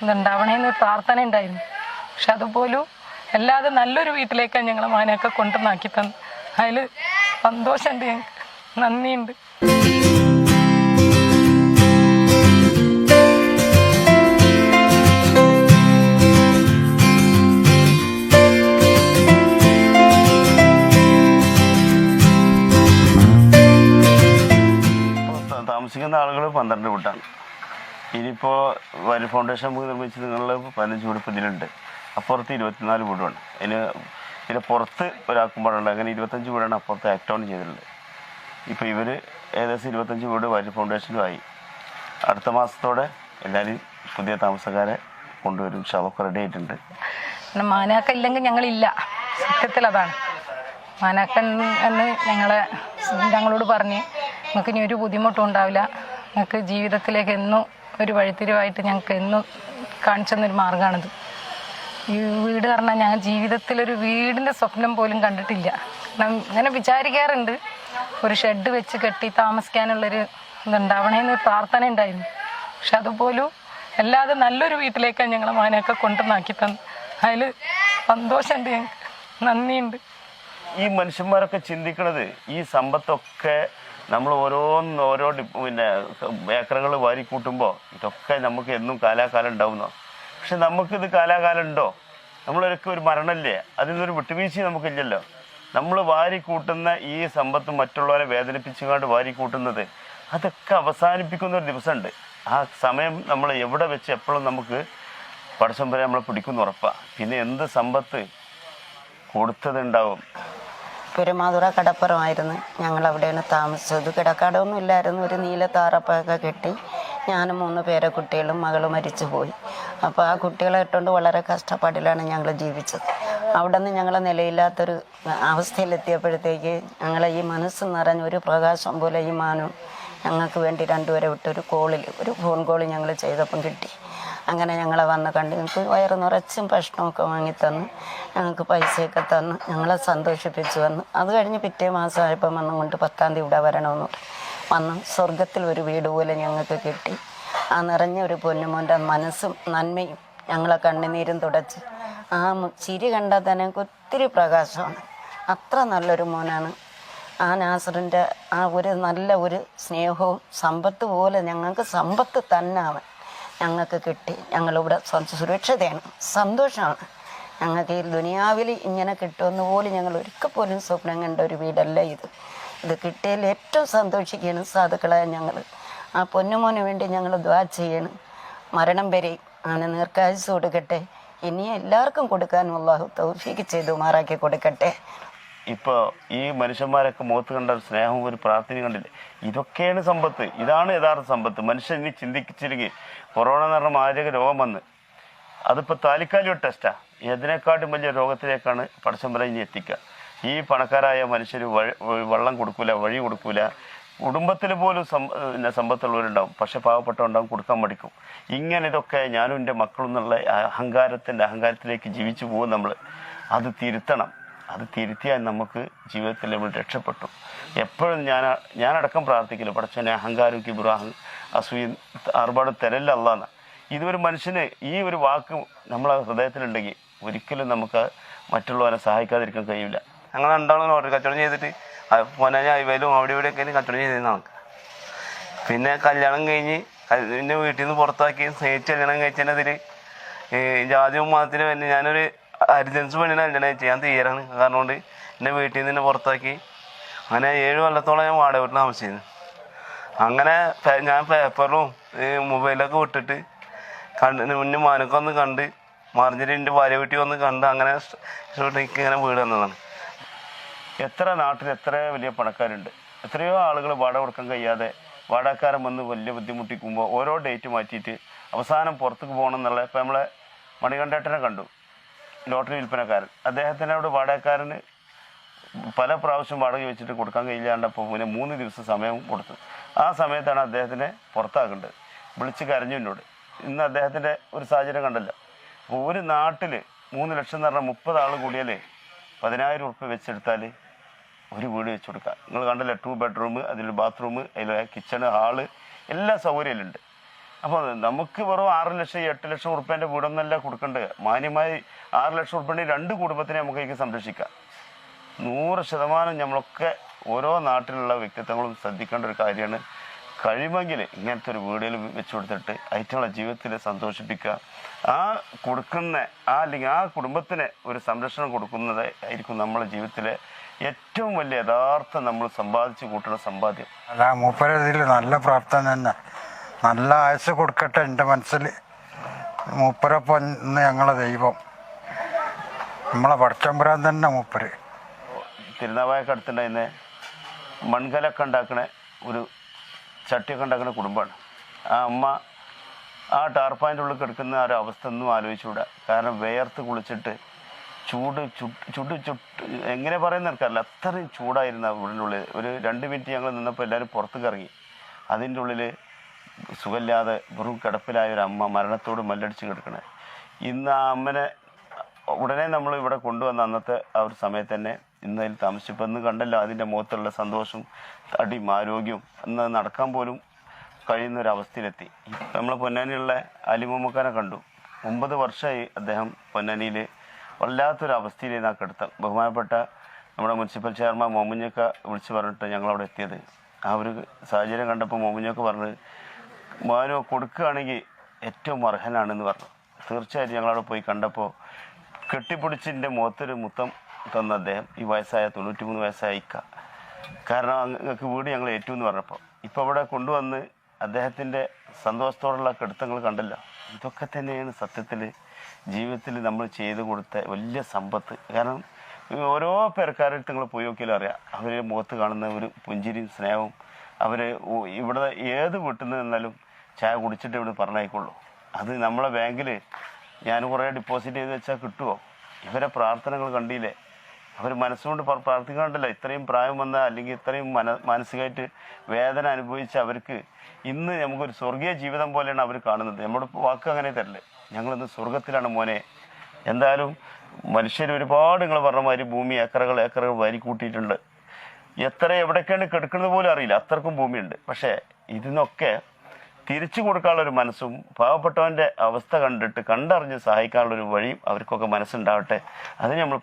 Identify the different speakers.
Speaker 1: ഇതുണ്ടാവണേന്ന് പ്രാർത്ഥന ഉണ്ടായിരുന്നു. പക്ഷെ അതുപോലും അല്ലാതെ നല്ലൊരു വീട്ടിലേക്കാണ് ഞങ്ങളെ മോനെയൊക്കെ കൊണ്ടുവന്നാക്കി തന്നു. അതിൽ സന്തോഷമുണ്ട്, ഞങ്ങൾക്ക് നന്ദിയുണ്ട്.
Speaker 2: താമസിക്കുന്ന ആളുകൾ 12 വീട്ടാണ്. ഇനിയിപ്പോൾ വരി ഫൗണ്ടേഷൻ നിർമ്മിച്ച് നിങ്ങൾ 15 വീട് ഇപ്പോൾ ഇതിലുണ്ട്. അപ്പുറത്ത് 24 വീടുമാണ്. ഇതിന് പുറത്ത് ഒരാക്കുമ്പോഴുണ്ട്. അങ്ങനെ 25 വീടാണ് അപ്പുറത്ത് ആക്ട് ഓൺ ചെയ്തിട്ടുള്ളത്. ഇപ്പോൾ ഇവർ ഏകദേശം 25 വീട് വരി ഫൗണ്ടേഷനുമായി. അടുത്ത മാസത്തോടെ എല്ലാവരും പുതിയ താമസക്കാരെ കൊണ്ടുവരും. ഷവൊക്കെ റെഡി ആയിട്ടുണ്ട്.
Speaker 1: മാനാക്ക ഇല്ലെങ്കിൽ ഞങ്ങളില്ല, സത്യത്തിൽ അതാണ്. മാനാക്ക എന്ന് ഞങ്ങളോട് പറഞ്ഞ് നിങ്ങൾക്ക് ഇനി ഒരു ബുദ്ധിമുട്ടും ഉണ്ടാവില്ല, നിങ്ങൾക്ക് ജീവിതത്തിലേക്ക് എന്നും ഒരു വഴിത്തിരിവായിട്ട് ഞങ്ങൾക്ക് എന്നും കാണിച്ചു തന്നൊരു മാർഗ്ഗമാണിത്. ഈ വീട് പറഞ്ഞാൽ ഞാൻ ജീവിതത്തിലൊരു വീടിൻ്റെ സ്വപ്നം പോലും കണ്ടിട്ടില്ല. ഇങ്ങനെ വിചാരിക്കാറുണ്ട്, ഒരു ഷെഡ് വെച്ച് കെട്ടി താമസിക്കാനുള്ളൊരു ഇതുണ്ടാവണേന്ന് പ്രാർത്ഥന ഉണ്ടായിരുന്നു. പക്ഷെ അതുപോലും അല്ലാതെ നല്ലൊരു വീട്ടിലേക്കാണ് ഞങ്ങളെ മോനെയൊക്കെ കൊണ്ടുവന്നാക്കി തന്നു. അതിൽ സന്തോഷമുണ്ട്, ഞങ്ങൾക്ക് നന്ദിയുണ്ട്.
Speaker 2: ഈ മനുഷ്യന്മാരൊക്കെ ചിന്തിക്കണത് ഈ സമ്പത്തൊക്കെ നമ്മൾ ഓരോ ഏക്കറുകൾ വാരി കൂട്ടുമ്പോൾ ഇതൊക്കെ നമുക്ക് എന്നും കാലാകാലം ഉണ്ടാവുന്നോ? പക്ഷെ നമുക്കിത് കാലാകാലം ഉണ്ടോ? നമ്മളൊക്കെ ഒരു മരണമല്ലേ, അതിനൊരു വിട്ടുവീഴ്ച നമുക്കില്ലല്ലോ. നമ്മൾ വാരി കൂട്ടുന്ന ഈ സമ്പത്ത് മറ്റുള്ളവരെ വേദനിപ്പിച്ചുകൊണ്ട് വാരി കൂട്ടുന്നത് അതൊക്കെ അവസാനിപ്പിക്കുന്ന ഒരു ദിവസമുണ്ട്. ആ സമയം നമ്മൾ എവിടെ വെച്ച് എപ്പോഴും നമുക്ക് പടച്ചം വരെ നമ്മളെ പിടിക്കുന്ന ഉറപ്പാണ്. പിന്നെ എന്ത് സമ്പത്ത് കൊടുത്തതുണ്ടാവും.
Speaker 3: പെരുമാതുറ കടപ്പുറമായിരുന്നു, ഞങ്ങൾ അവിടെയാണ് താമസിച്ചത്. കിടക്കാടൊന്നും ഇല്ലായിരുന്നു. ഒരു നീല താറപ്പൊക്കെ കെട്ടി ഞാനും 3 പേരക്കുട്ടികളും മകൾ മരിച്ചു പോയി. അപ്പോൾ ആ കുട്ടികളെ ഇട്ടുകൊണ്ട് വളരെ കഷ്ടപ്പാടിലാണ് ഞങ്ങൾ ജീവിച്ചത്. അവിടെ നിന്ന് ഞങ്ങൾ നിലയില്ലാത്തൊരു അവസ്ഥയിലെത്തിയപ്പോഴത്തേക്ക് ഞങ്ങളെ ഈ മനസ്സ് നിറഞ്ഞൊരു പ്രകാശം പോലെ ഈ മാനം ഞങ്ങൾക്ക് വേണ്ടി 2 പേരെ വിട്ടൊരു ഫോൺ കോൾ ഞങ്ങൾ ചെയ്തപ്പം കിട്ടി. അങ്ങനെ ഞങ്ങളെ വന്ന് കണ്ട് ഞങ്ങൾക്ക് വയറ് നിറച്ചും ഭക്ഷണമൊക്കെ വാങ്ങിത്തന്ന് ഞങ്ങൾക്ക് പൈസയൊക്കെ തന്ന് ഞങ്ങളെ സന്തോഷിപ്പിച്ച് വന്ന്. അത് കഴിഞ്ഞ് പിറ്റേ മാസമായപ്പം വന്നും കൊണ്ട് 10-ാം തീയതി ഇവിടെ വരണമെന്ന് വന്ന് സ്വർഗത്തിൽ ഒരു വീട് പോലെ ഞങ്ങൾക്ക് കിട്ടി. ആ നിറഞ്ഞ ഒരു പൊന്നുമോൻ്റെ മനസ്സും നന്മയും ഞങ്ങളെ കണ്ണുനീരും തുടച്ച് ആ ചിരി കണ്ടാൽ തന്നെ ഞങ്ങൾക്ക് ഒത്തിരി പ്രകാശമാണ്. അത്ര നല്ലൊരു മോനാണ്. ആ നാസറിൻ്റെ ആ നല്ല ഒരു സ്നേഹവും സമ്പത്ത് പോലെ ഞങ്ങൾക്ക് സമ്പത്ത് തന്നെ അവൻ ഞങ്ങൾക്ക് കിട്ടി. ഞങ്ങളിവിടെ സുരക്ഷിതയാണ്, സന്തോഷമാണ്. ഞങ്ങൾക്ക് ഈ ദുനിയാവിൽ ഇങ്ങനെ കിട്ടുമെന്ന് പോലും ഞങ്ങൾ ഒരിക്കൽ പോലും സ്വപ്നം കണ്ട ഒരു വീടല്ല ഇത്. ഇത് കിട്ടിയതിൽ ഏറ്റവും സന്തോഷിക്കുകയാണ് സാധുക്കളായ ഞങ്ങൾ. ആ പൊന്നുമോന് വേണ്ടി ഞങ്ങൾ ദ്വാ ചെയ്യണം. മരണം വരെ അങ്ങനെ നീർക്കായുസ് കൊടുക്കട്ടെ. ഇനി എല്ലാവർക്കും കൊടുക്കാനും അല്ലാഹു തൗഫീഖ് ചെയ്തു മാറാക്കി കൊടുക്കട്ടെ.
Speaker 2: ഇപ്പോൾ ഈ മനുഷ്യന്മാരൊക്കെ മുഖത്ത് കണ്ട സ്നേഹവും ഒരു പ്രാർത്ഥനയും കണ്ടില്ലേ, ഇതൊക്കെയാണ് സമ്പത്ത്. ഇതാണ് യഥാർത്ഥ സമ്പത്ത്. മനുഷ്യൻ ഇനി ചിന്തിച്ചില്ലെങ്കിൽ കൊറോണ എന്ന് പറഞ്ഞ മാരക രോഗം വന്ന് അതിപ്പോൾ താൽക്കാലിക ടെസ്റ്റാണ്. ഇതിനെക്കാട്ടും വലിയ രോഗത്തിലേക്കാണ് പടച്ചമ്പല ഇനി എത്തിക്കുക. ഈ പണക്കാരായ മനുഷ്യർ വെള്ളം കൊടുക്കൂല, വഴി കൊടുക്കൂല. കുടുംബത്തിൽ പോലും സമ്പത്തുള്ളവരുണ്ടാവും, പക്ഷെ പാവപ്പെട്ടവരുണ്ടാവും, കൊടുക്കാൻ മടിക്കും. ഇങ്ങനെ ഇതൊക്കെ ഞാനും എൻ്റെ മക്കളും എന്നുള്ള അഹങ്കാരത്തിലേക്ക് ജീവിച്ചു പോകും നമ്മൾ. അത് തിരുത്തണം. അത് തിരുത്തിയാൽ നമുക്ക് ജീവിതത്തിൽ നമ്മൾ രക്ഷപ്പെട്ടു. എപ്പോഴും ഞാനടക്കം പ്രാർത്ഥിക്കില്ല, പടച്ചോനെ അഹങ്കാരം കിബ്രാഹം അസൂയ ആർഭാടും തരല്ല അല്ലാന്ന്. ഇതൊരു മനുഷ്യന് ഈ ഒരു വാക്ക് നമ്മളെ ഹൃദയത്തിലുണ്ടെങ്കിൽ ഒരിക്കലും നമുക്ക് മറ്റുള്ളവരെ സഹായിക്കാതിരിക്കാൻ കഴിയില്ല.
Speaker 4: ഞങ്ങൾ രണ്ടാളും ഓർഡർ കച്ചവടം ചെയ്തിട്ട് പൊന്നാനി ഹൈവേയിലും അവിടെ ഇവിടെയൊക്കെ കച്ചവടം ചെയ്തിരുന്ന നമുക്ക്. പിന്നെ കല്യാണം കഴിഞ്ഞ് എൻ്റെ വീട്ടിൽ നിന്ന് പുറത്താക്കി സ്നേഹിച്ച് കല്യാണം കഴിച്ചതിനതിൽ ജാതിയും മതത്തിനും തന്നെ ഞാനൊരു ഹരിജൻസ് പെണ്ണിനെ കല്യാണം ചെയ്യാൻ തയ്യാറാണ്. കാരണം കൊണ്ട് എൻ്റെ വീട്ടിൽ നിന്ന് തന്നെ പുറത്താക്കി. അങ്ങനെ 7 കൊല്ലത്തോളം ഞാൻ വാടക വീട്ടിൽ താമസിച്ചിരുന്നു. അങ്ങനെ ഞാൻ പേപ്പറിലും മൊബൈലൊക്കെ വിട്ടിട്ട് മുന്നേ മാനൊക്കെ ഒന്ന് കണ്ട് മറിഞ്ഞിട്ട് എൻ്റെ ഭാര്യ വീട്ടിൽ വന്ന് കണ്ട് അങ്ങനെ ഷൂട്ടിക്ക് ഇങ്ങനെ വീട് വന്നതാണ്.
Speaker 2: എത്ര നാട്ടിൽ എത്ര വലിയ പണക്കാരുണ്ട്. എത്രയോ ആളുകൾ വാടക കൊടുക്കാൻ കഴിയാതെ വാടകക്കാരൻ വന്ന് വലിയ ബുദ്ധിമുട്ടിക്കുമ്പോൾ ഓരോ ഡേറ്റ് മാറ്റിയിട്ട് അവസാനം പുറത്തേക്ക് പോകണം എന്നുള്ള. ഇപ്പം നമ്മളെ മണികണ്ഠേട്ടനെ കണ്ടു, ലോട്ടറി വിൽപ്പനക്കാരൻ. അദ്ദേഹത്തിനോട് വാടകക്കാരന് പല പ്രാവശ്യം വാടക വെച്ചിട്ട് കൊടുക്കാൻ കഴിയില്ലാണ്ടപ്പോൾ പിന്നെ 3 ദിവസം സമയം കൊടുത്തു. ആ സമയത്താണ് അദ്ദേഹത്തിനെ പുറത്താക്കേണ്ടത്. വിളിച്ച് കരഞ്ഞു എന്നോട്. ഇന്ന് അദ്ദേഹത്തിൻ്റെ ഒരു സാഹചര്യം കണ്ടല്ലോ. അപ്പോൾ ഒരു നാട്ടിൽ 3 ലക്ഷം എന്ന് പറഞ്ഞാൽ 30 ആൾ കൂടിയാൽ 10,000 ഉറുപ്പ്യ വെച്ചെടുത്താൽ ഒരു വീട് വെച്ച് കൊടുക്കുക. നിങ്ങൾ കണ്ടല്ലോ, 2 ബെഡ്റൂം, അതിൽ ബാത്റൂം, അതിൽ കിച്ചണ്, ഹാള്, എല്ലാ സൗകര്യമുണ്ട്. അപ്പോൾ നമുക്ക് വെറും 6 ലക്ഷം 8 ലക്ഷം ഉറുപ്പ്യൻ്റെ വീടൊന്നല്ല കൊടുക്കേണ്ടത്. മാന്യമായി 6 ലക്ഷം ഉറുപ്പ്യൻ്റെ 2 കുടുംബത്തിനെ നമുക്ക് സംരക്ഷിക്കാം. 100% നമ്മളൊക്കെ ഓരോ നാട്ടിലുള്ള വ്യക്തിത്വങ്ങളും ശ്രദ്ധിക്കേണ്ട ഒരു കാര്യമാണ്. കഴിയുമെങ്കിൽ ഇങ്ങനത്തെ ഒരു വീടുകൾ വെച്ച് കൊടുത്തിട്ട് ഐറ്റങ്ങളെ ജീവിതത്തിൽ സന്തോഷിപ്പിക്കുക. ആ കൊടുക്കുന്ന അല്ലെങ്കിൽ ആ കുടുംബത്തിന് ഒരു സംരക്ഷണം കൊടുക്കുന്നത് ആയിരിക്കും നമ്മളെ ജീവിതത്തിലെ ഏറ്റവും വലിയ യഥാർത്ഥ നമ്മൾ സമ്പാദിച്ചു കൂട്ടുന്ന സമ്പാദ്യം.
Speaker 5: അല്ല, മൂപ്പരതിൽ നല്ല പ്രാർത്ഥന തന്നെ. നല്ല ആയുസ് കൊടുക്കട്ടെ. എൻ്റെ മനസ്സിൽ മൂപ്പരൊപ്പം ഇന്ന് ഞങ്ങളെ ദൈവം, നമ്മളെ പടച്ചമ്പുരാൻ തന്നെ മൂപ്പര്.
Speaker 2: തിരുനാവായൊക്കെ അടുത്തുണ്ടായിരുന്ന മൺകലൊക്കെ ഉണ്ടാക്കണ ഒരു ചട്ടിയൊക്കെ ഉണ്ടാക്കുന്ന കുടുംബമാണ്. ആ അമ്മ ആ ടാർപ്പാൻ്റെ ഉള്ളിൽ കിടക്കുന്ന ആ ഒരു അവസ്ഥ ഒന്നും ആലോചിച്ചുകൂടാ. കാരണം വേർത്ത് കുളിച്ചിട്ട് ചുട്ട് എങ്ങനെ പറയുന്ന എനിക്കറിയില്ല, അത്രയും ചൂടായിരുന്നു ആ വീടിൻ്റെ ഉള്ളിൽ. ഒരു 2 മിനിറ്റ് ഞങ്ങൾ നിന്നപ്പോൾ എല്ലാവരും പുറത്തേക്ക് ഇറങ്ങി. അതിൻ്റെ ഉള്ളിൽ സുഖമില്ലാതെ വെറും കിടപ്പിലായ ഒരു അമ്മ മരണത്തോട് മല്ലടിച്ച് കിടക്കണേ. ഇന്ന് ആ അമ്മനെ ഉടനെ നമ്മൾ ഇവിടെ കൊണ്ടുവന്ന അന്നത്തെ ആ ഒരു സമയത്ത് തന്നെ ഇന്നതിൽ താമസിച്ചപ്പോൾ ഇന്ന് കണ്ടല്ലോ അതിൻ്റെ മുഖത്തുള്ള സന്തോഷവും തടിയും ആരോഗ്യവും ഇന്ന് നടക്കാൻ പോലും കഴിയുന്നൊരവസ്ഥയിലെത്തി. നമ്മൾ പൊന്നാനിയുള്ള അലിമുമ്മക്കാനെ കണ്ടു. 9 വർഷമായി അദ്ദേഹം പൊന്നാനിയിൽ വല്ലാത്തൊരു അവസ്ഥയിലേക്ക് ആ കിടത്തം. ബഹുമാനപ്പെട്ട നമ്മുടെ മുനിസിപ്പൽ ചെയർമാൻ മോമുഞ്ഞക്ക വിളിച്ച് പറഞ്ഞിട്ട് ഞങ്ങളവിടെ എത്തിയത്. ആ ഒരു സാഹചര്യം കണ്ടപ്പോൾ മോമുഞ്ഞക്ക പറഞ്ഞത് മാനോ കൊടുക്കുകയാണെങ്കിൽ ഏറ്റവും അർഹനാണെന്ന് പറഞ്ഞു. തീർച്ചയായിട്ടും ഞങ്ങളവിടെ പോയി കണ്ടപ്പോൾ കെട്ടിപ്പിടിച്ചിൻ്റെ മുഖത്തൊരു മുത്തം തന്ന അദ്ദേഹം ഈ വയസ്സായ 93 വയസ്സായ ഇക്ക. കാരണം നിങ്ങൾക്ക് വീട് ഞങ്ങൾ ഏറ്റു എന്ന് പറഞ്ഞപ്പോൾ ഇപ്പോൾ ഇവിടെ കൊണ്ടുവന്ന് അദ്ദേഹത്തിൻ്റെ സന്തോഷത്തോടുള്ള കെടുത്തങ്ങൾ കണ്ടല്ലോ. ഇതൊക്കെ തന്നെയാണ് സത്യത്തിൽ ജീവിതത്തിൽ നമ്മൾ ചെയ്തു കൊടുത്ത വലിയ സമ്പത്ത്. കാരണം ഓരോ പേർക്കാരുടെ നിങ്ങൾ പോയി നോക്കിയാലും അറിയാം, അവർ മുഖത്ത് കാണുന്ന ഒരു പുഞ്ചിരിയും സ്നേഹവും. അവർ ഇവിടെ ഏത് വീട്ടിൽ നിന്ന് നിന്നാലും ചായ കുടിച്ചിട്ട് ഇവിടെ പറഞ്ഞേക്കുള്ളൂ. അത് നമ്മളെ ബാങ്കിൽ ഞാൻ കുറേ ഡെപ്പോസിറ്റ് ചെയ്ത് വെച്ചാൽ കിട്ടുമോ? ഇവരെ പ്രാർത്ഥനകൾ കണ്ടില്ലേ? അവർ മനസ്സുകൊണ്ട് പ്രാർത്ഥിക്കാണ്ടല്ലോ. ഇത്രയും പ്രായം വന്ന അല്ലെങ്കിൽ ഇത്രയും മാനസികമായിട്ട് വേദന അനുഭവിച്ച അവർക്ക് ഇന്ന് നമുക്കൊരു സ്വർഗീയ ജീവിതം പോലെയാണ് അവർ കാണുന്നത്. നമ്മുടെ വാക്ക് അങ്ങനെ തരില്ലേ, ഞങ്ങളിന്ന് സ്വർഗത്തിലാണ് മോനെ. എന്തായാലും മനുഷ്യർ ഒരുപാട് നിങ്ങൾ പറഞ്ഞ മാതിരി ഭൂമി ഏക്കറുകൾ വാരി കൂട്ടിയിട്ടുണ്ട്. എത്ര എവിടേക്കാണ് കിടക്കുന്നത് പോലും അറിയില്ല, അത്രക്കും ഭൂമിയുണ്ട്. പക്ഷേ ഇതിനൊക്കെ തിരിച്ചു കൊടുക്കാനുള്ളൊരു മനസ്സും പാവപ്പെട്ടവൻ്റെ അവസ്ഥ കണ്ടിട്ട് കണ്ടറിഞ്ഞ് സഹായിക്കാനുള്ളൊരു വഴിയും അവർക്കൊക്കെ മനസ്സുണ്ടാവട്ടെ. അതിന് നമ്മൾ